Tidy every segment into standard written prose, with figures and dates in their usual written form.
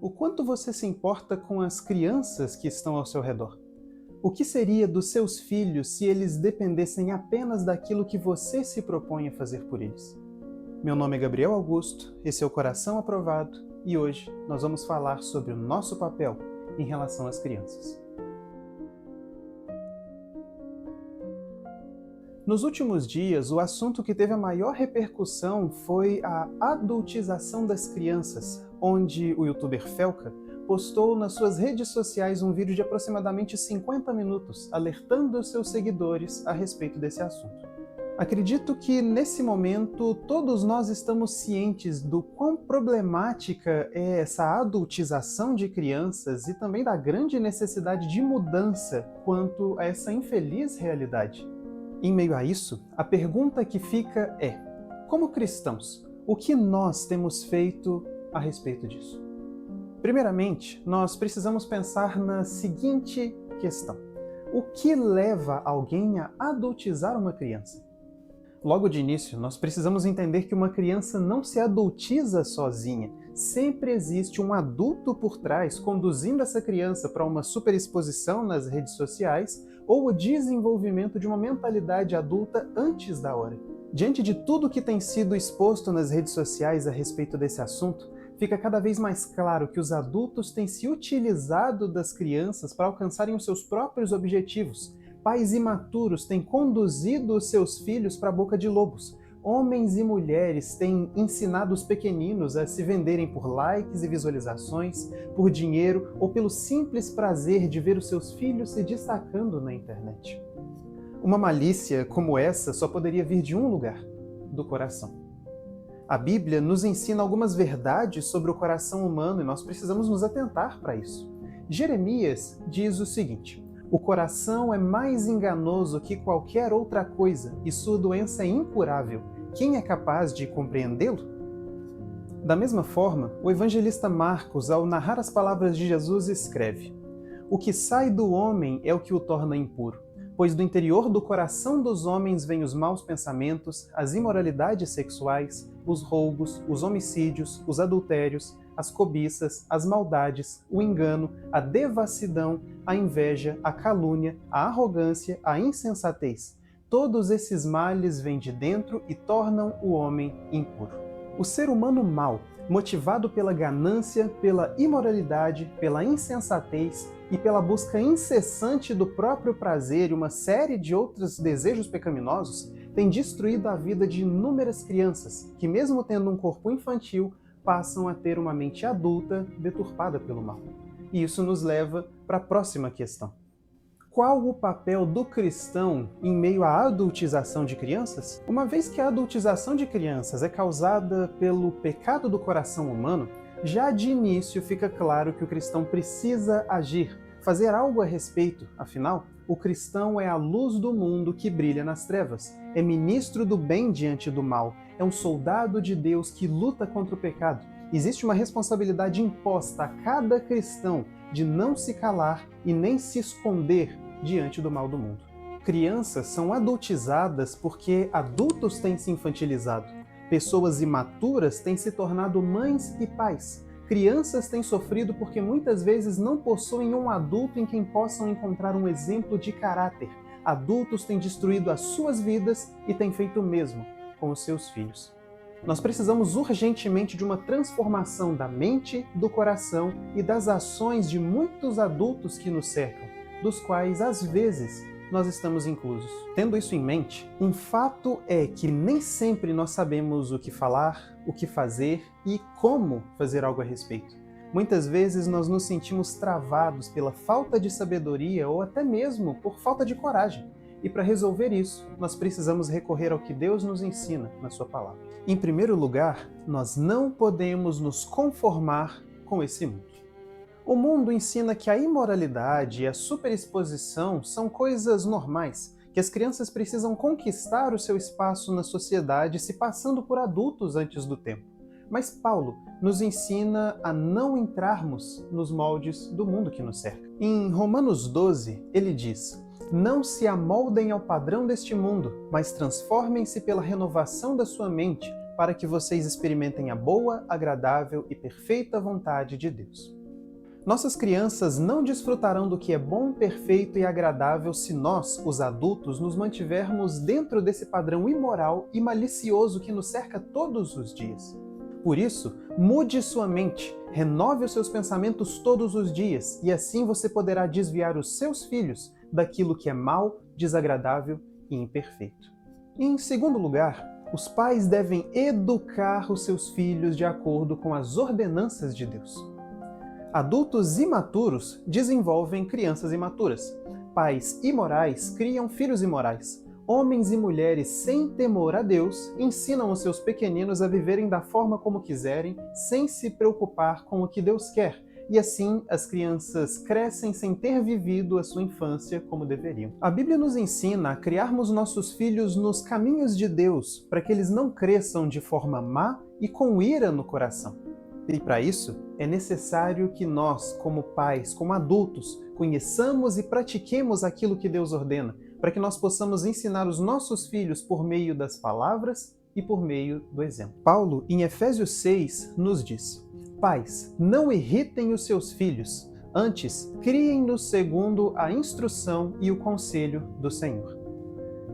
O quanto você se importa com as crianças que estão ao seu redor? O que seria dos seus filhos se eles dependessem apenas daquilo que você se propõe a fazer por eles? Meu nome é Gabriel Augusto, esse é o Coração Aprovado e hoje nós vamos falar sobre o nosso papel em relação às crianças. Nos últimos dias, o assunto que teve a maior repercussão foi a adultização das crianças, onde o youtuber Felca postou nas suas redes sociais um vídeo de aproximadamente 50 minutos, alertando seus seguidores a respeito desse assunto. Acredito que, nesse momento, todos nós estamos cientes do quão problemática é essa adultização de crianças e também da grande necessidade de mudança quanto a essa infeliz realidade. Em meio a isso, a pergunta que fica é: como cristãos, o que nós temos feito a respeito disso? Primeiramente, nós precisamos pensar na seguinte questão: o que leva alguém a adultizar uma criança? Logo de início, nós precisamos entender que uma criança não se adultiza sozinha. Sempre existe um adulto por trás conduzindo essa criança para uma superexposição nas redes sociais ou o desenvolvimento de uma mentalidade adulta antes da hora. Diante de tudo que tem sido exposto nas redes sociais a respeito desse assunto, fica cada vez mais claro que os adultos têm se utilizado das crianças para alcançarem os seus próprios objetivos. Pais imaturos têm conduzido os seus filhos para a boca de lobos. Homens e mulheres têm ensinado os pequeninos a se venderem por likes e visualizações, por dinheiro ou pelo simples prazer de ver os seus filhos se destacando na internet. Uma malícia como essa só poderia vir de um lugar: do coração. A Bíblia nos ensina algumas verdades sobre o coração humano e nós precisamos nos atentar para isso. Jeremias diz o seguinte: o coração é mais enganoso que qualquer outra coisa e sua doença é incurável. Quem é capaz de compreendê-lo? Da mesma forma, o evangelista Marcos, ao narrar as palavras de Jesus, escreve: o que sai do homem é o que o torna impuro, pois do interior do coração dos homens vêm os maus pensamentos, as imoralidades sexuais, os roubos, os homicídios, os adultérios, as cobiças, as maldades, o engano, a devassidão, a inveja, a calúnia, a arrogância, a insensatez. Todos esses males vêm de dentro e tornam o homem impuro. O ser humano mau, motivado pela ganância, pela imoralidade, pela insensatez e pela busca incessante do próprio prazer e uma série de outros desejos pecaminosos, tem destruído a vida de inúmeras crianças que, mesmo tendo um corpo infantil, passam a ter uma mente adulta deturpada pelo mal. E isso nos leva para a próxima questão. Qual o papel do cristão em meio à adultização de crianças? Uma vez que a adultização de crianças é causada pelo pecado do coração humano, já de início fica claro que o cristão precisa agir, fazer algo a respeito. Afinal, o cristão é a luz do mundo que brilha nas trevas, é ministro do bem diante do mal, é um soldado de Deus que luta contra o pecado. Existe uma responsabilidade imposta a cada cristão de não se calar e nem se esconder diante do mal do mundo. Crianças são adultizadas porque adultos têm se infantilizado. Pessoas imaturas têm se tornado mães e pais. Crianças têm sofrido porque muitas vezes não possuem um adulto em quem possam encontrar um exemplo de caráter. Adultos têm destruído as suas vidas e têm feito o mesmo com os seus filhos. Nós precisamos urgentemente de uma transformação da mente, do coração e das ações de muitos adultos que nos cercam, dos quais, às vezes, nós estamos inclusos. Tendo isso em mente, um fato é que nem sempre nós sabemos o que falar, o que fazer e como fazer algo a respeito. Muitas vezes nós nos sentimos travados pela falta de sabedoria ou até mesmo por falta de coragem. E para resolver isso, nós precisamos recorrer ao que Deus nos ensina na sua palavra. Em primeiro lugar, nós não podemos nos conformar com esse mundo. O mundo ensina que a imoralidade e a superexposição são coisas normais, que as crianças precisam conquistar o seu espaço na sociedade se passando por adultos antes do tempo. Mas Paulo nos ensina a não entrarmos nos moldes do mundo que nos cerca. Em Romanos 12, ele diz: não se amoldem ao padrão deste mundo, mas transformem-se pela renovação da sua mente, para que vocês experimentem a boa, agradável e perfeita vontade de Deus. Nossas crianças não desfrutarão do que é bom, perfeito e agradável se nós, os adultos, nos mantivermos dentro desse padrão imoral e malicioso que nos cerca todos os dias. Por isso, mude sua mente, renove os seus pensamentos todos os dias, e assim você poderá desviar os seus filhos daquilo que é mal, desagradável e imperfeito. Em segundo lugar, os pais devem educar os seus filhos de acordo com as ordenanças de Deus. Adultos imaturos desenvolvem crianças imaturas. Pais imorais criam filhos imorais. Homens e mulheres sem temor a Deus ensinam os seus pequeninos a viverem da forma como quiserem, sem se preocupar com o que Deus quer. E assim, as crianças crescem sem ter vivido a sua infância como deveriam. A Bíblia nos ensina a criarmos nossos filhos nos caminhos de Deus, para que eles não cresçam de forma má e com ira no coração. E para isso, é necessário que nós, como pais, como adultos, conheçamos e pratiquemos aquilo que Deus ordena, para que nós possamos ensinar os nossos filhos por meio das palavras e por meio do exemplo. Paulo, em Efésios 6, nos diz: Pais, não irritem os seus filhos, antes criem-nos segundo a instrução e o conselho do Senhor.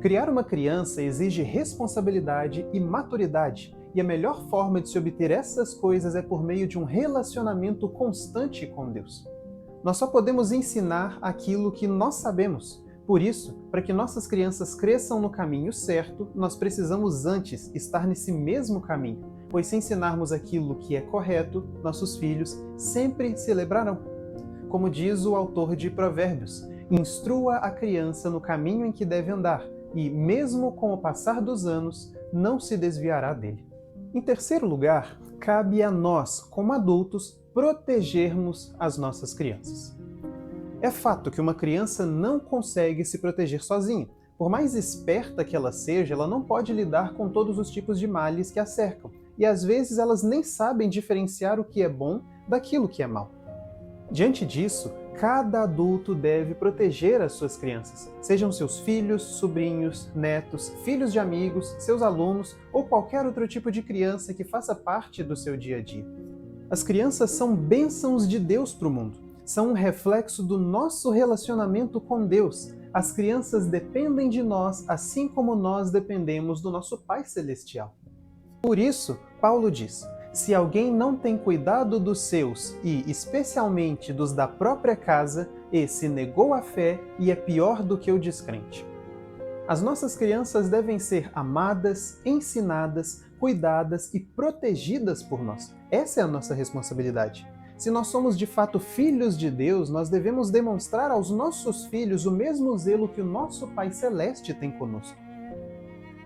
Criar uma criança exige responsabilidade e maturidade, e a melhor forma de se obter essas coisas é por meio de um relacionamento constante com Deus. Nós só podemos ensinar aquilo que nós sabemos. Por isso, para que nossas crianças cresçam no caminho certo, nós precisamos antes estar nesse mesmo caminho, pois se ensinarmos aquilo que é correto, nossos filhos sempre se lembrarão. Como diz o autor de Provérbios, instrua a criança no caminho em que deve andar, e mesmo com o passar dos anos, não se desviará dele. Em terceiro lugar, cabe a nós, como adultos, protegermos as nossas crianças. É fato que uma criança não consegue se proteger sozinha. Por mais esperta que ela seja, ela não pode lidar com todos os tipos de males que a cercam. E às vezes elas nem sabem diferenciar o que é bom daquilo que é mal. Diante disso, cada adulto deve proteger as suas crianças, sejam seus filhos, sobrinhos, netos, filhos de amigos, seus alunos ou qualquer outro tipo de criança que faça parte do seu dia a dia. As crianças são bênçãos de Deus para o mundo, são um reflexo do nosso relacionamento com Deus. As crianças dependem de nós, assim como nós dependemos do nosso Pai Celestial. Por isso, Paulo diz: se alguém não tem cuidado dos seus, e especialmente dos da própria casa, esse negou a fé e é pior do que o descrente. As nossas crianças devem ser amadas, ensinadas, cuidadas e protegidas por nós. Essa é a nossa responsabilidade. Se nós somos de fato filhos de Deus, nós devemos demonstrar aos nossos filhos o mesmo zelo que o nosso Pai Celeste tem conosco.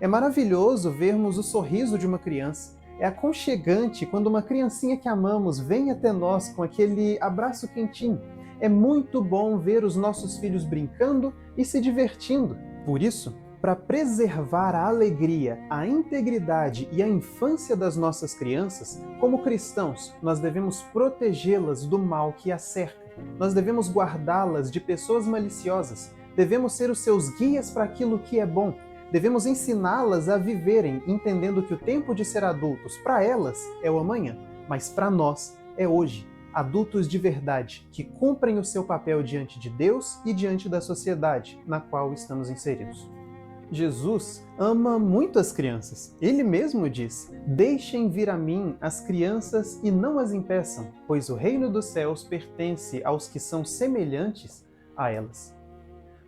É maravilhoso vermos o sorriso de uma criança. É aconchegante quando uma criancinha que amamos vem até nós com aquele abraço quentinho. É muito bom ver os nossos filhos brincando e se divertindo. Por isso, para preservar a alegria, a integridade e a infância das nossas crianças, como cristãos, nós devemos protegê-las do mal que as cerca. Nós devemos guardá-las de pessoas maliciosas. Devemos ser os seus guias para aquilo que é bom. Devemos ensiná-las a viverem, entendendo que o tempo de ser adultos para elas é o amanhã, mas para nós é hoje. Adultos de verdade, que cumprem o seu papel diante de Deus e diante da sociedade na qual estamos inseridos. Jesus ama muito as crianças. Ele mesmo diz: deixem vir a mim as crianças e não as impeçam, pois o reino dos céus pertence aos que são semelhantes a elas.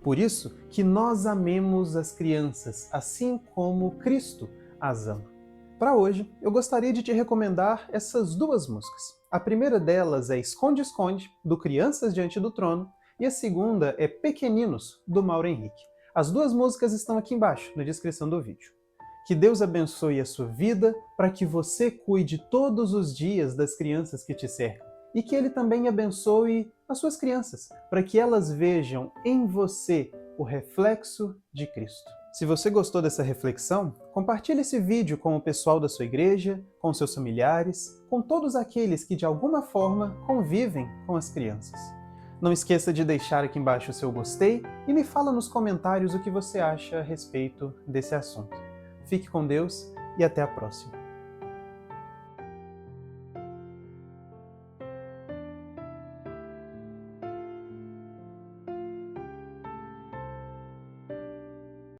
Por isso, que nós amemos as crianças, assim como Cristo as ama. Para hoje, eu gostaria de te recomendar essas duas músicas. A primeira delas é Esconde-Esconde, do Crianças Diante do Trono, e a segunda é Pequeninos, do Mauro Henrique. As duas músicas estão aqui embaixo, na descrição do vídeo. Que Deus abençoe a sua vida, para que você cuide todos os dias das crianças que te cercam. E que Ele também abençoe as suas crianças, para que elas vejam em você o reflexo de Cristo. Se você gostou dessa reflexão, compartilhe esse vídeo com o pessoal da sua igreja, com seus familiares, com todos aqueles que de alguma forma convivem com as crianças. Não esqueça de deixar aqui embaixo o seu gostei e me fala nos comentários o que você acha a respeito desse assunto. Fique com Deus e até a próxima.